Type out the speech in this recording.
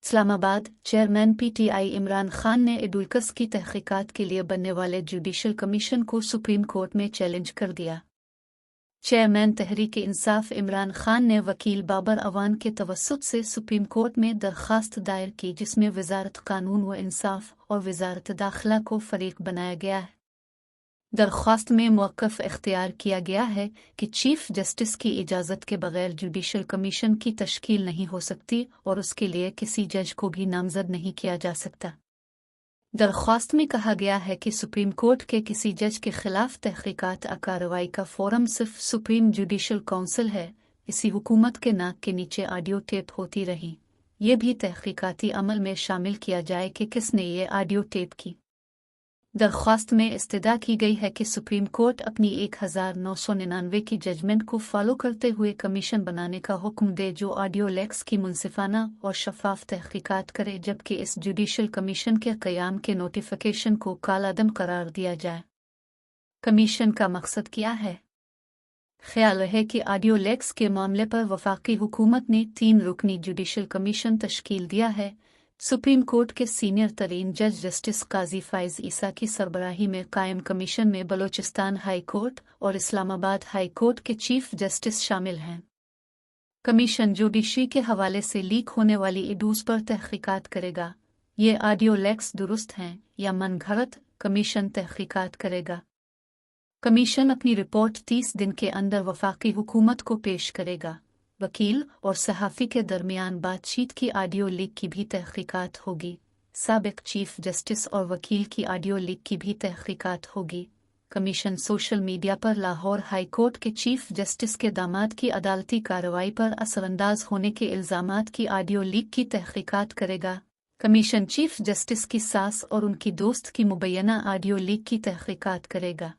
Islamabad. Chairman PTI Imran Khan ने एडुल्कस की तहकीकात के लिए बनने वाले जुडिशल कमीशन को सुप्रीम कोर्ट में चैलेंज कर दिया। चेयरमैन तहरीक इंसाफ इमरान खान ने वकील बाबर अवान के तवस्सुत से सुप्रीम कोर्ट में दरख्वास्त दायर की, जिसमें वजारत कानून व इंसाफ और वजारत दाखिला को फरीक बनाया गया है। दरख्वास्त में मौक़िफ़ इख्तियार किया गया है कि चीफ जस्टिस की इजाज़त के बगैर जुडिशल कमीशन की तश्कील नहीं हो सकती और उसके लिए किसी जज को भी नामज़द नहीं किया जा सकता। दरख्वास्त में कहा गया है कि सुप्रीम कोर्ट के किसी जज के खिलाफ तहकीकात कार्रवाई का फोरम सिर्फ सुप्रीम जुडिशल काउंसिल है। इसी हुकूमत के नाक के नीचे ऑडियो टेप होती रही। ये भी तहकीकाती अमल में शामिल किया जाए कि किसने ये ऑडियो टेप की। दरख्वास्त में इस्तदा की गई है कि सुप्रीम कोर्ट अपनी 1999 की जजमेंट को फॉलो करते हुए कमीशन बनाने का हुक्म दे जो ऑडियो लेक्स की मुनसिफाना और शफाफ तहकीकात करे, जबकि इस जुडिशल कमीशन के क़याम के नोटिफिकेशन को कालादम करार दिया जाए। कमीशन का मकसद क्या है? ख्याल रहे कि ऑडियो लेक्स के मामले पर वफाकी हुकूमत ने 3 रुकनी जुडिशल कमीशन तश्कील दिया है। सुप्रीम कोर्ट के सीनियर तरीन जज जस्टिस काजी फाइज ईसा की सरबराही में कायम कमीशन में बलोचिस्तान हाई कोर्ट और इस्लामाबाद हाई कोर्ट के चीफ जस्टिस शामिल हैं। कमीशन जुडिशरी के हवाले से लीक होने वाली इडूज पर तहकीकात करेगा। ये ऑडियो लेक्स दुरुस्त हैं या मनगढ़ंत, कमीशन तहकीकात करेगा। कमीशन अपनी रिपोर्ट 30 दिन के अंदर वफाकी हुकूमत को पेश करेगा। वकील और सहाफ़ी के दरमियान बातचीत की ऑडियो लीक की भी तहकीकात होगी। साबिक चीफ जस्टिस और वकील की ऑडियो लीक की भी तहकीकात होगी। कमीशन सोशल मीडिया पर लाहौर हाई कोर्ट के चीफ जस्टिस के दामाद की अदालती कार्रवाई पर असरअंदाज होने के इल्ज़ामात की ऑडियो लीक की तहकीकात करेगा। कमीशन चीफ जस्टिस की सास और उनकी दोस्त की मुबैना ऑडियो लीक की तहकीकात करेगा।